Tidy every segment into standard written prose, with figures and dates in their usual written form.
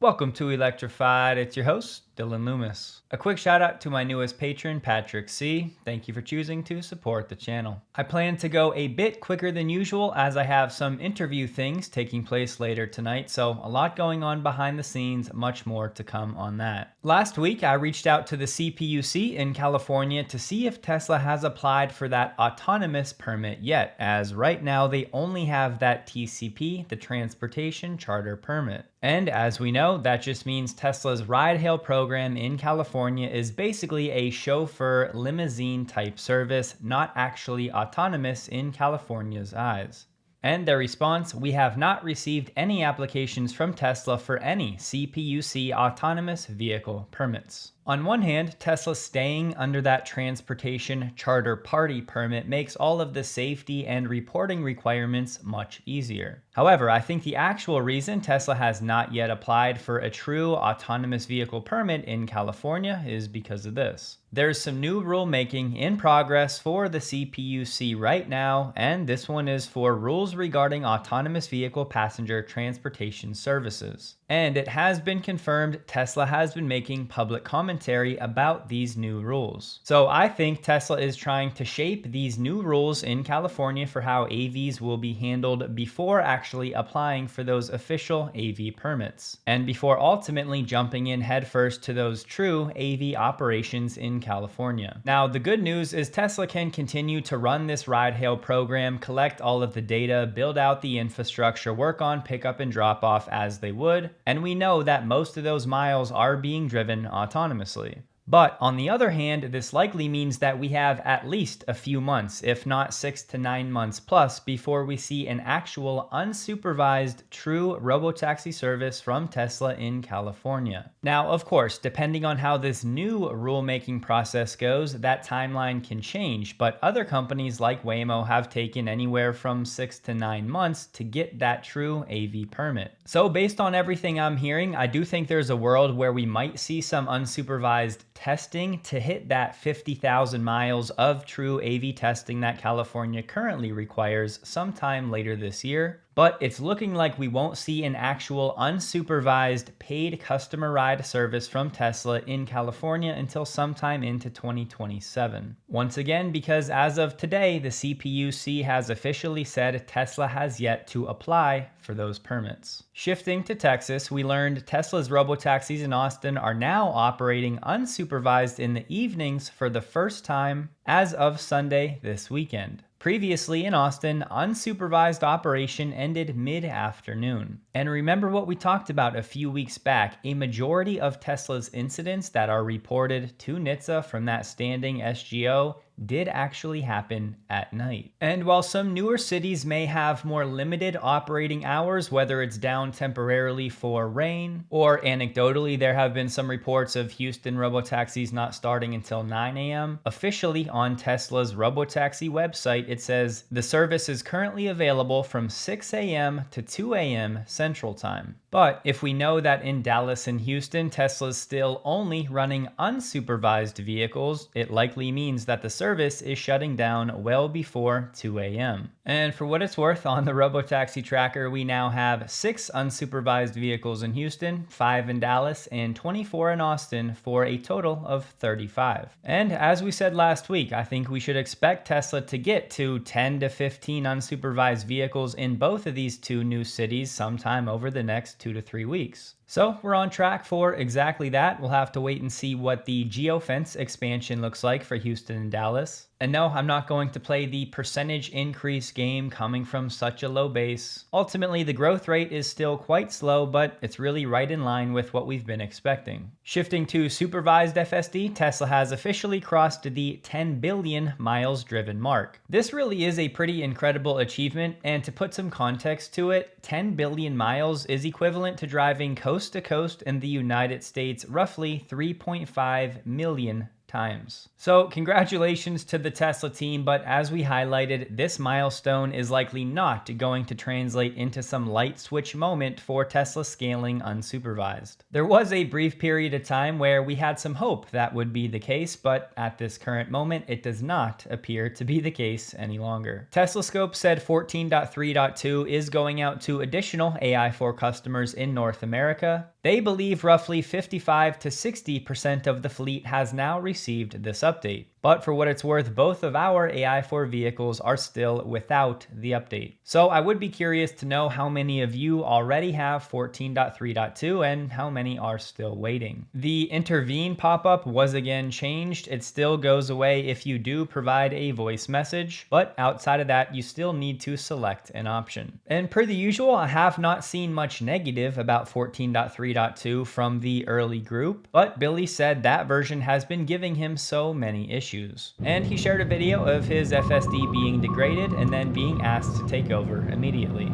Welcome to Electrified. It's your host, Dylan Loomis. A quick shout out to my newest patron, Patrick C. Thank you for choosing to support the channel. I plan to go a bit quicker than usual as I have some interview things taking place later tonight, so a lot going on behind the scenes, much more to come on that. Last week, I reached out to the CPUC in California to see if Tesla has applied for that autonomous permit yet, as right now they only have that TCP, the Transportation Charter Permit. And as we know, that just means Tesla's ride-hail program in California is basically a chauffeur limousine type service, not actually autonomous in California's eyes. And their response, we have not received any applications from Tesla for any CPUC autonomous vehicle permits. On one hand, Tesla staying under that transportation charter party permit makes all of the safety and reporting requirements much easier. However, I think the actual reason Tesla has not yet applied for a true autonomous vehicle permit in California is because of this. There's some new rulemaking in progress for the CPUC right now, and this one is for rules regarding autonomous vehicle passenger transportation services. And it has been confirmed Tesla has been making public commentary about these new rules. So I think Tesla is trying to shape these new rules in California for how AVs will be handled before actually applying for those official AV permits, and before ultimately jumping in headfirst to those true AV operations in California. Now, the good news is Tesla can continue to run this ride-hail program, collect all of the data, build out the infrastructure, work on pickup and drop off as they would. And we know that most of those miles are being driven autonomously. But on the other hand, this likely means that we have at least a few months, if not 6 to 9 months plus, before we see an actual unsupervised true robotaxi service from Tesla in California. Now, of course, depending on how this new rulemaking process goes, that timeline can change, but other companies like Waymo have taken anywhere from 6 to 9 months to get that true AV permit. So based on everything I'm hearing, I do think there's a world where we might see some unsupervised testing to hit that 50,000 miles of true AV testing that California currently requires sometime later this year. But it's looking like we won't see an actual unsupervised paid customer ride service from Tesla in California until sometime into 2027. Once again, because as of today, the CPUC has officially said Tesla has yet to apply for those permits. Shifting to Texas, we learned Tesla's robotaxis in Austin are now operating unsupervised in the evenings for the first time as of Sunday this weekend. Previously in Austin, unsupervised operation ended mid-afternoon. And remember what we talked about a few weeks back, a majority of Tesla's incidents that are reported to NHTSA from that standing SGO did actually happen at night. And while some newer cities may have more limited operating hours, whether it's down temporarily for rain, or anecdotally there have been some reports of Houston robotaxis not starting until 9 a.m., officially on Tesla's Robotaxi website it says the service is currently available from 6 a.m. to 2 a.m. Central Time. But if we know that in Dallas and Houston, Tesla's still only running unsupervised vehicles, it likely means that the service is shutting down well before 2 a.m. And for what it's worth, on the Robotaxi tracker, we now have 6 unsupervised vehicles in Houston, 5 in Dallas, and 24 in Austin for a total of 35. And as we said last week, I think we should expect Tesla to get to 10 to 15 unsupervised vehicles in both of these two new cities sometime over the next 2 to 3 weeks. So we're on track for exactly that. We'll have to wait and see what the geofence expansion looks like for Houston and Dallas. And no, I'm not going to play the percentage increase game coming from such a low base. Ultimately, the growth rate is still quite slow, but it's really right in line with what we've been expecting. Shifting to supervised FSD, Tesla has officially crossed the 10 billion miles driven mark. This really is a pretty incredible achievement, and to put some context to it, 10 billion miles is equivalent to driving coast to coast in the United States roughly 3.5 million times. So congratulations to the Tesla team, but as we highlighted, this milestone is likely not going to translate into some light switch moment for Tesla scaling unsupervised. There was a brief period of time where we had some hope that would be the case, but at this current moment, it does not appear to be the case any longer. Tesla Scope said 14.3.2 is going out to additional AI4 customers in North America. They believe roughly 55 to 60% of the fleet has now received this update. But for what it's worth, both of our AI4 vehicles are still without the update. So I would be curious to know how many of you already have 14.3.2 and how many are still waiting. The intervene pop-up was again changed. It still goes away if you do provide a voice message, but outside of that, you still need to select an option. And per the usual, I have not seen much negative about 14.3.2 from the early group, but Billy said that version has been giving him so many issues. And he shared a video of his FSD being degraded and then being asked to take over immediately.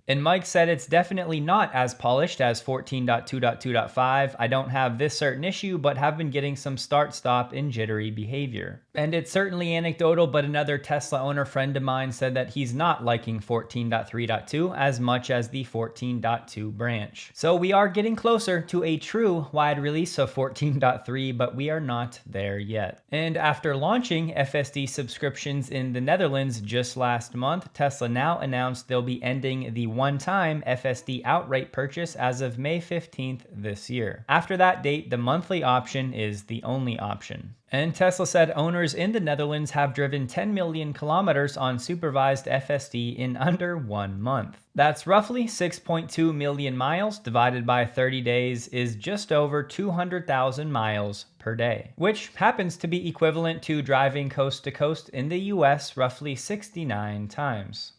And Mike said it's definitely not as polished as 14.2.2.5. I don't have this certain issue, but have been getting some start-stop and jittery behavior. And it's certainly anecdotal, but another Tesla owner friend of mine said that he's not liking 14.3.2 as much as the 14.2 branch. So we are getting closer to a true wide release of 14.3, but we are not there yet. And after launching FSD subscriptions in the Netherlands just last month, Tesla now announced they'll be ending the one-time FSD outright purchase as of May 15th this year. After that date, the monthly option is the only option. And Tesla said owners in the Netherlands have driven 10 million kilometers on supervised FSD in under 1 month. That's roughly 6.2 million miles divided by 30 days is just over 200,000 miles per day, which happens to be equivalent to driving coast to coast in the US roughly 69 times.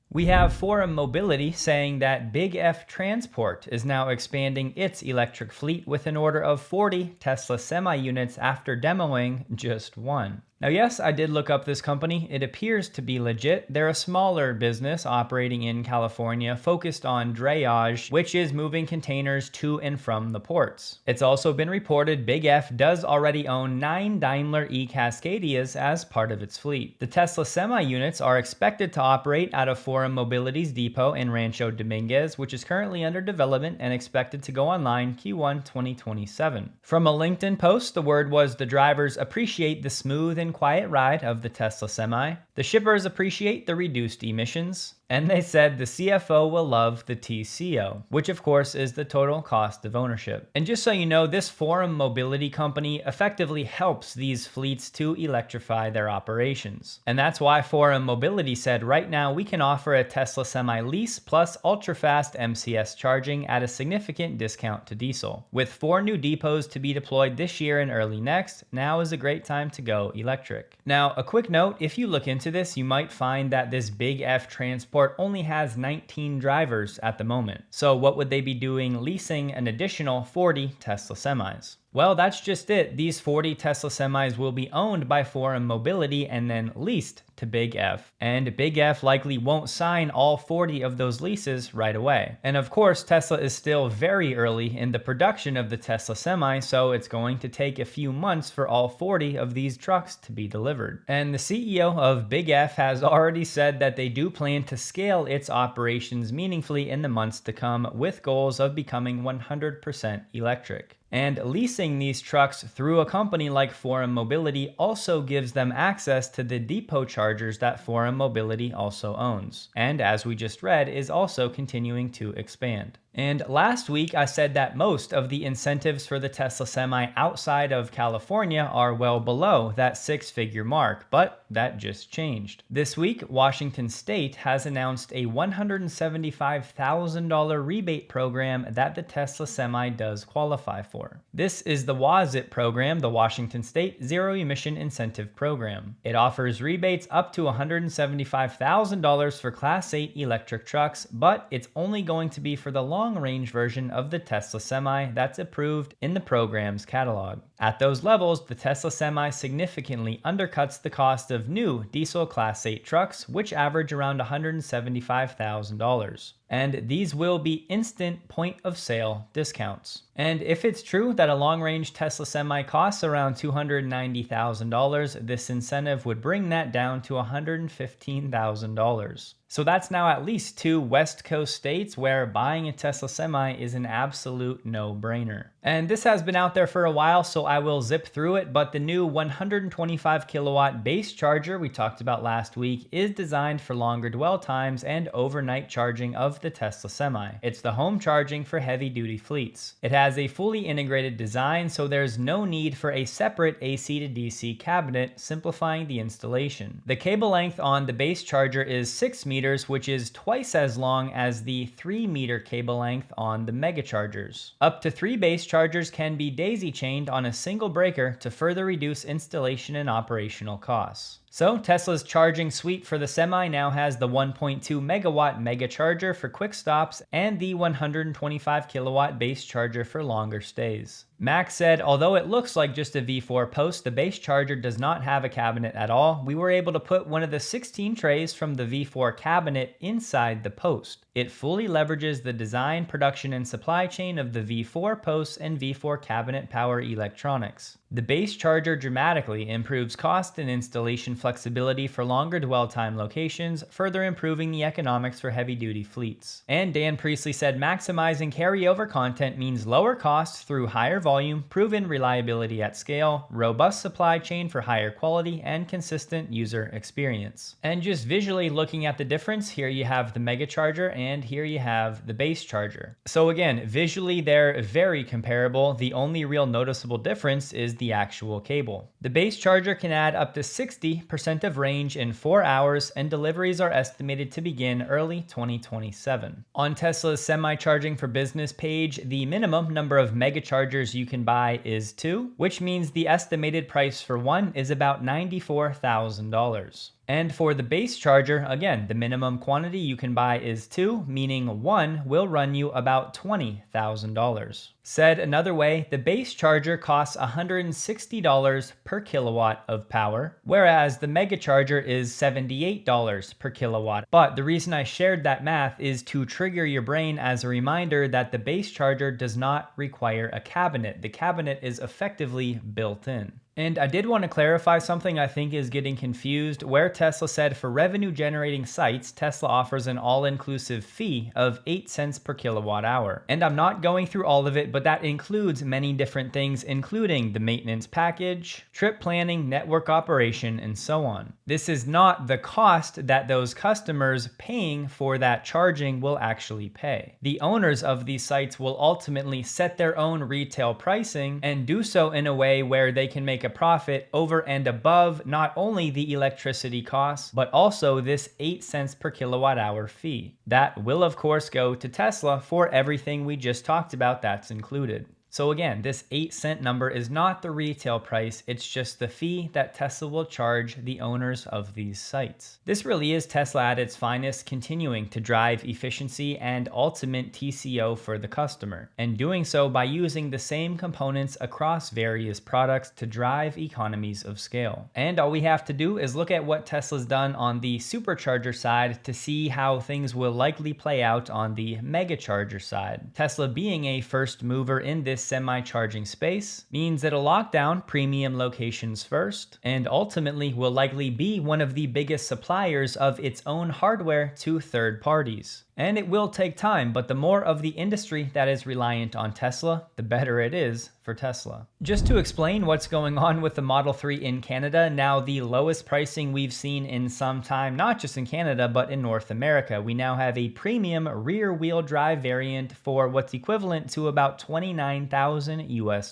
We have Forum Mobility saying that Big F Transport is now expanding its electric fleet with an order of 40 Tesla Semi units after demoing just one. Now, yes, I did look up this company. It appears to be legit. They're a smaller business operating in California focused on drayage, which is moving containers to and from the ports. It's also been reported Big F does already own 9 Daimler e-Cascadias as part of its fleet. The Tesla Semi units are expected to operate out of Forum Mobility's depot in Rancho Dominguez, which is currently under development and expected to go online Q1 2027. From a LinkedIn post, the word was the drivers appreciate the smooth and quiet ride of the Tesla Semi. The shippers appreciate the reduced emissions. And they said the CFO will love the TCO, which of course is the total cost of ownership. And just so you know, this Forum Mobility company effectively helps these fleets to electrify their operations. And that's why Forum Mobility said right now we can offer a Tesla Semi lease plus ultra-fast MCS charging at a significant discount to diesel. With 4 new depots to be deployed this year and early next, now is a great time to go electric. Now, a quick note, if you look into this, you might find that this Big F Transport only has 19 drivers at the moment. So what would they be doing leasing an additional 40 Tesla Semis? Well, that's just it. These 40 Tesla Semis will be owned by Forum Mobility and then leased to Big F. And Big F likely won't sign all 40 of those leases right away. And of course, Tesla is still very early in the production of the Tesla Semi, so it's going to take a few months for all 40 of these trucks to be delivered. And the CEO of Big F has already said that they do plan to scale its operations meaningfully in the months to come with goals of becoming 100% electric. And leasing these trucks through a company like Forum Mobility also gives them access to the depot chargers that Forum Mobility also owns, and as we just read, is also continuing to expand. And last week, I said that most of the incentives for the Tesla Semi outside of California are well below that 6-figure mark, but that just changed. This week, Washington State has announced a $175,000 rebate program that the Tesla Semi does qualify for. This is the WASIT program, the Washington State Zero Emission Incentive Program. It offers rebates up to $175,000 for Class 8 electric trucks, but it's only going to be for the long-range version of the Tesla Semi that's approved in the program's catalog. At those levels, the Tesla Semi significantly undercuts the cost of new diesel Class 8 trucks, which average around $175,000. And these will be instant point-of-sale discounts. And if it's true that a long-range Tesla Semi costs around $290,000, this incentive would bring that down to $115,000. So that's now at least 2 West Coast states where buying a Tesla Semi is an absolute no-brainer. And this has been out there for a while, so I will zip through it, but the new 125 kilowatt base charger we talked about last week is designed for longer dwell times and overnight charging of the Tesla Semi. It's the home charging for heavy-duty fleets. It has a fully integrated design, so there's no need for a separate AC to DC cabinet, simplifying the installation. The cable length on the base charger is 6 meters, which is twice as long as the 3-meter cable length on the mega chargers. Up to 3 base chargers can be daisy chained on a single breaker to further reduce installation and operational costs. So Tesla's charging suite for the Semi now has the 1.2 megawatt mega charger for quick stops and the 125 kilowatt base charger for longer stays. Max said, although it looks like just a V4 post, the base charger does not have a cabinet at all. We were able to put one of the 16 trays from the V4 cabinet inside the post. It fully leverages the design, production, and supply chain of the V4 posts and V4 cabinet power electronics. The base charger dramatically improves cost and installation flexibility for longer dwell time locations, further improving the economics for heavy-duty fleets. And Dan Priestley said maximizing carryover content means lower costs through higher volume, proven reliability at scale, robust supply chain for higher quality, and consistent user experience. And just visually looking at the difference, here you have the mega charger and here you have the base charger. So again, visually they're very comparable. The only real noticeable difference is the actual cable. The base charger can add up to 60% of range in 4 hours, and deliveries are estimated to begin early 2027. On Tesla's Semi Charging for Business page, the minimum number of mega chargers you can buy is 2, which means the estimated price for one is about $94,000. And for the base charger, again, the minimum quantity you can buy is 2, meaning one will run you about $20,000. Said another way, the base charger costs $160 per kilowatt of power, whereas the mega charger is $78 per kilowatt. But the reason I shared that math is to trigger your brain as a reminder that the base charger does not require a cabinet. The cabinet is effectively built in. And I did want to clarify something I think is getting confused, where Tesla said for revenue generating sites, Tesla offers an all-inclusive fee of 8 cents per kilowatt hour. And I'm not going through all of it, but that includes many different things, including the maintenance package, trip planning, network operation, and so on. This is not the cost that those customers paying for that charging will actually pay. The owners of these sites will ultimately set their own retail pricing and do so in a way where they can make a profit over and above not only the electricity costs, but also this 8 cents per kilowatt hour fee. That will of course go to Tesla for everything we just talked about that's included. So again, this 8 cent number is not the retail price, it's just the fee that Tesla will charge the owners of these sites. This really is Tesla at its finest, continuing to drive efficiency and ultimate TCO for the customer, and doing so by using the same components across various products to drive economies of scale. And all we have to do is look at what Tesla's done on the supercharger side to see how things will likely play out on the mega charger side. Tesla being a first mover in this semi-charging space means it'll lock down premium locations first, and ultimately will likely be one of the biggest suppliers of its own hardware to third parties. And it will take time, but the more of the industry that is reliant on Tesla, the better it is for Tesla. Just to explain what's going on with the Model 3 in Canada, now the lowest pricing we've seen in some time, not just in Canada, but in North America. We now have a premium rear-wheel drive variant for what's equivalent to about $29,000 US.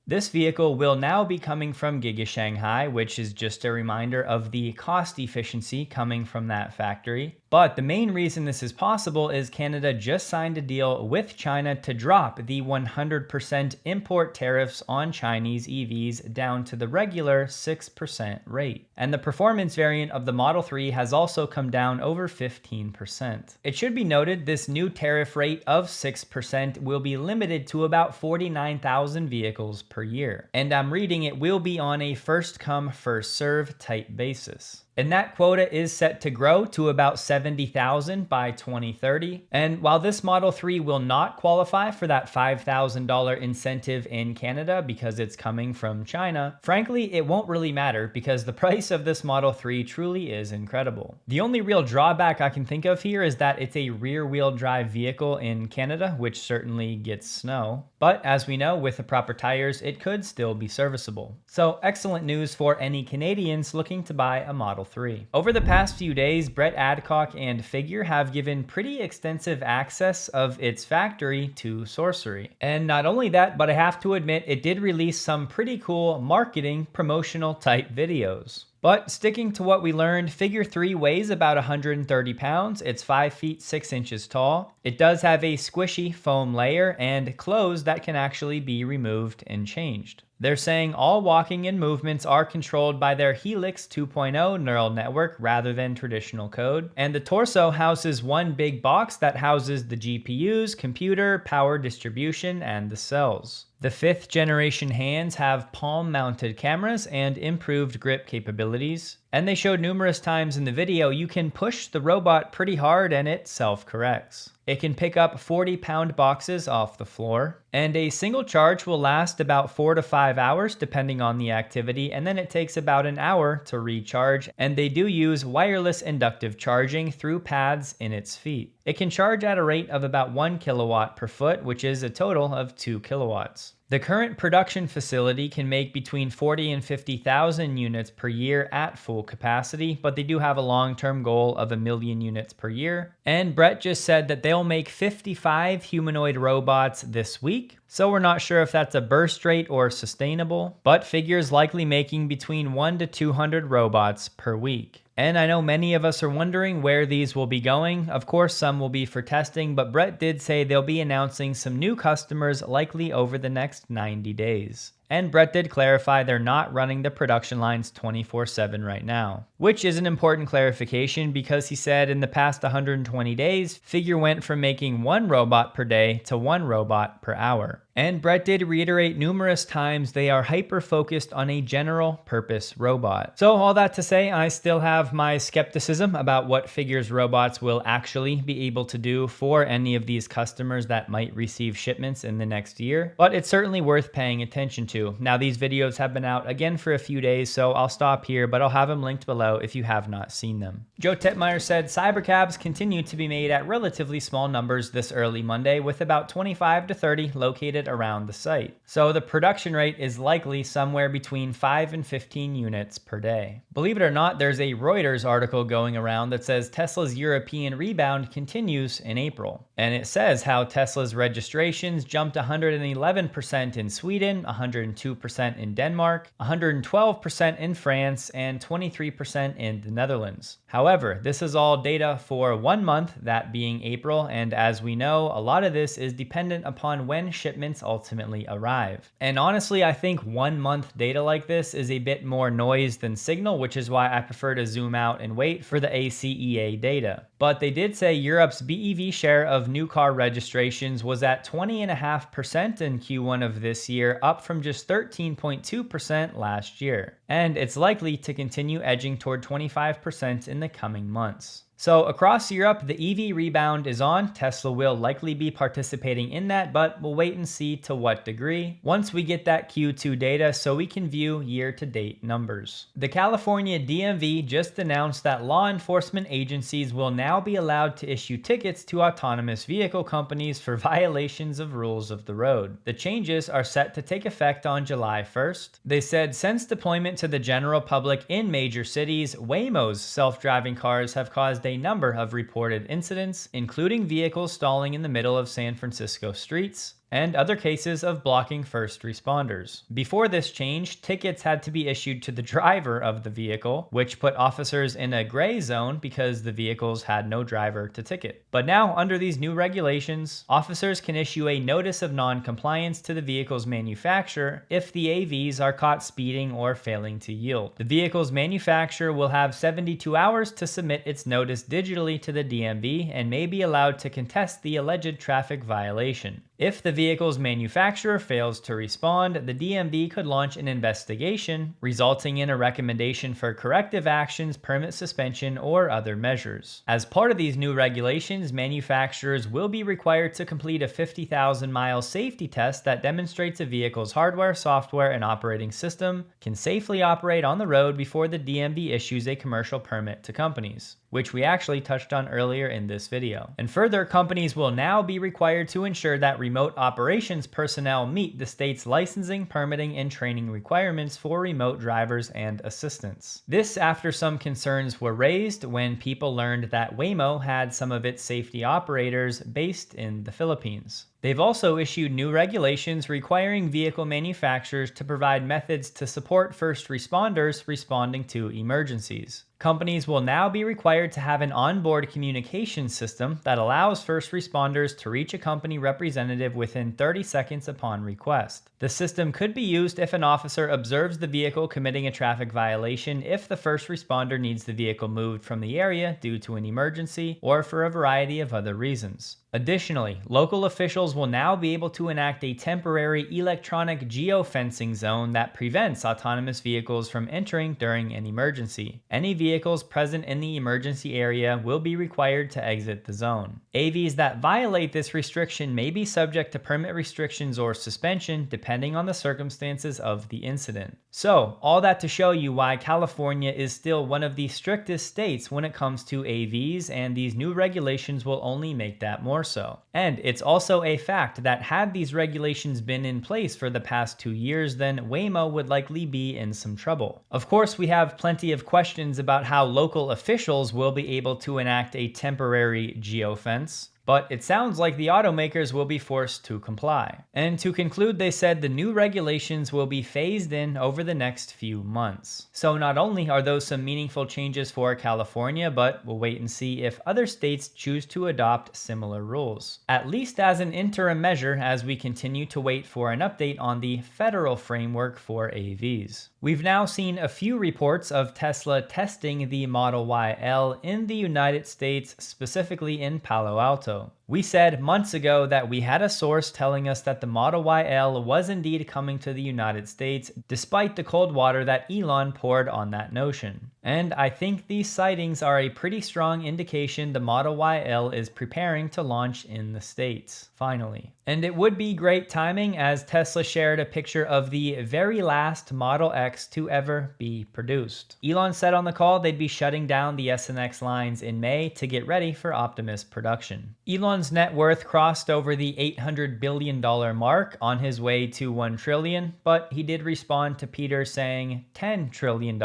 This vehicle will now be coming from Giga Shanghai, which is just a reminder of the cost efficiency coming from that factory. But the main reason this is possible is Canada just signed a deal with China to drop the 100% import tariffs on Chinese EVs down to the regular 6% rate. And the performance variant of the Model 3 has also come down over 15%. It should be noted this new tariff rate of 6% will be limited to about 49,000 vehicles per year. And I'm reading it will be on a first come, first serve type basis. And that quota is set to grow to about 70,000 by 2030. And while this Model 3 will not qualify for that $5,000 incentive in Canada because it's coming from China, frankly, it won't really matter because the price of this Model 3 truly is incredible. The only real drawback I can think of here is that it's a rear-wheel drive vehicle in Canada, which certainly gets snow. But as we know, with the proper tires, it could still be serviceable. So excellent news for any Canadians looking to buy a Model 3. Over the past few days, Brett Adcock and Figure have given pretty extensive access of its factory to Sorcery. And not only that, but I have to admit, it did release some pretty cool marketing promotional type videos. But sticking to what we learned, Figure 3 weighs about 130 pounds. It's 5 feet 6 inches tall. It does have a squishy foam layer and clothes that can actually be removed and changed. They're saying all walking and movements are controlled by their Helix 2.0 neural network rather than traditional code. And the torso houses one big box that houses the GPUs, computer, power distribution, and the cells. The 5th generation hands have palm-mounted cameras and improved grip capabilities. And they showed numerous times in the video you can push the robot pretty hard and it self-corrects. It can pick up 40-pound boxes off the floor. And a single charge will last about 4 to 5 hours depending on the activity, and then it takes about an hour to recharge, and they do use wireless inductive charging through pads in its feet. It can charge at a rate of about 1 kilowatt per foot, which is a total of 2 kilowatts. The current production facility can make between 40 and 50,000 units per year at full capacity, but they do have a long-term goal of 1 million units per year. And Brett just said that they'll make 55 humanoid robots this week. So we're not sure if that's a burst rate or sustainable, but Figure's likely making between 1 to 200 robots per week. And I know many of us are wondering where these will be going. Of course, some will be for testing, but Brett did say they'll be announcing some new customers likely over the next 90 days. And Brett did clarify they're not running the production lines 24/7 right now, which is an important clarification because he said in the past 120 days, Figure went from making 1 robot per day to 1 robot per hour. And Brett did reiterate numerous times they are hyper-focused on a general-purpose robot. So all that to say, I still have my skepticism about what Figure's robots will actually be able to do for any of these customers that might receive shipments in the next year, but it's certainly worth paying attention to. Now, these videos have been out again for a few days, so I'll stop here, but I'll have them linked below if you have not seen them. Joe Tetmeyer said cybercabs continue to be made at relatively small numbers this early Monday, with about 25 to 30 located around the site. So the production rate is likely somewhere between 5 and 15 units per day. Believe it or not, there's a Reuters article going around that says Tesla's European rebound continues in April. And it says how Tesla's registrations jumped 111% in Sweden, 102% in Denmark, 112% in France, and 23% in the Netherlands. However, this is all data for 1 month, that being April, and as we know, a lot of this is dependent upon when shipments ultimately arrive. And honestly, I think 1 month data like this is a bit more noise than signal, which is why I prefer to zoom out and wait for the ACEA data. But they did say Europe's BEV share of new car registrations was at 20.5% in Q1 of this year, up from just 13.2% last year. And it's likely to continue edging toward 25% in the coming months. So across Europe, the EV rebound is on. Tesla will likely be participating in that, but we'll wait and see to what degree once we get that Q2 data so we can view year-to-date numbers. The California DMV just announced that law enforcement agencies will now be allowed to issue tickets to autonomous vehicle companies for violations of rules of the road. The changes are set to take effect on July 1st. They said since deployment to the general public in major cities, Waymo's self-driving cars have caused a number of reported incidents, including vehicles stalling in the middle of San Francisco streets, and other cases of blocking first responders. Before this change, tickets had to be issued to the driver of the vehicle, which put officers in a gray zone because the vehicles had no driver to ticket. But now, under these new regulations, officers can issue a notice of non-compliance to the vehicle's manufacturer if the AVs are caught speeding or failing to yield. The vehicle's manufacturer will have 72 hours to submit its notice digitally to the DMV and may be allowed to contest the alleged traffic violation. If the vehicle's manufacturer fails to respond, the DMV could launch an investigation, resulting in a recommendation for corrective actions, permit suspension, or other measures. As part of these new regulations, manufacturers will be required to complete a 50,000-mile safety test that demonstrates a vehicle's hardware, software, and operating system can safely operate on the road before the DMV issues a commercial permit to companies, which we actually touched on earlier in this video. And further, companies will now be required to ensure that remote operations personnel meet the state's licensing, permitting, and training requirements for remote drivers and assistants. This after some concerns were raised when people learned that Waymo had some of its safety operators based in the Philippines. They've also issued new regulations requiring vehicle manufacturers to provide methods to support first responders responding to emergencies. Companies will now be required to have an onboard communication system that allows first responders to reach a company representative within 30 seconds upon request. The system could be used if an officer observes the vehicle committing a traffic violation, if the first responder needs the vehicle moved from the area due to an emergency, or for a variety of other reasons. Additionally, local officials will now be able to enact a temporary electronic geofencing zone that prevents autonomous vehicles from entering during an emergency. Any vehicles present in the emergency area will be required to exit the zone. AVs that violate this restriction may be subject to permit restrictions or suspension depending on the circumstances of the incident. So, all that to show you why California is still one of the strictest states when it comes to AVs, and these new regulations will only make that more so. And it's also a fact that had these regulations been in place for the past 2 years, then Waymo would likely be in some trouble. Of course, we have plenty of questions about how local officials will be able to enact a temporary geofence, but it sounds like the automakers will be forced to comply. And to conclude, they said the new regulations will be phased in over the next few months. So not only are those some meaningful changes for California, but we'll wait and see if other states choose to adopt similar rules, at least as an interim measure as we continue to wait for an update on the federal framework for AVs. We've now seen a few reports of Tesla testing the Model Y L in the United States, specifically in Palo Alto. We said months ago that we had a source telling us that the Model Y L was indeed coming to the United States, despite the cold water that Elon poured on that notion. And I think these sightings are a pretty strong indication the Model Y L is preparing to launch in the States, finally. And it would be great timing, as Tesla shared a picture of the very last Model X to ever be produced. Elon said on the call they'd be shutting down the S and X lines in May to get ready for Optimus production. Elon's net worth crossed over the $800 billion mark on his way to $1 trillion, but he did respond to Peter saying $10 trillion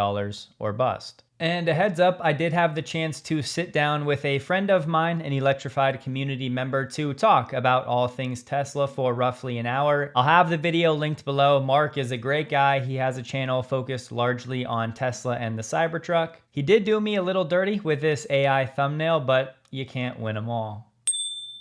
or bust. And a heads up, I did have the chance to sit down with a friend of mine, an Electrified community member, to talk about all things Tesla for roughly an hour. I'll have the video linked below. Mark is a great guy. He has a channel focused largely on Tesla and the Cybertruck. He did do me a little dirty with this AI thumbnail, but you can't win them all.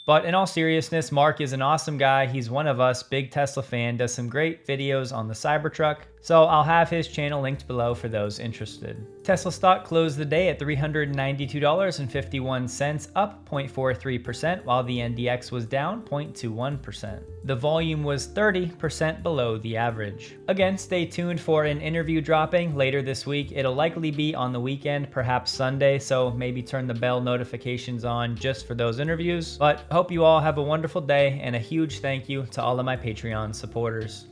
But in all seriousness, Mark is an awesome guy. He's one of us, big Tesla fan, does some great videos on the Cybertruck. So I'll have his channel linked below for those interested. Tesla stock closed the day at $392.51, up 0.43%, while the NDX was down 0.21%. The volume was 30% below the average. Again, stay tuned for an interview dropping later this week. It'll likely be on the weekend, perhaps Sunday, so maybe turn the bell notifications on just for those interviews. But hope you all have a wonderful day, and a huge thank you to all of my Patreon supporters.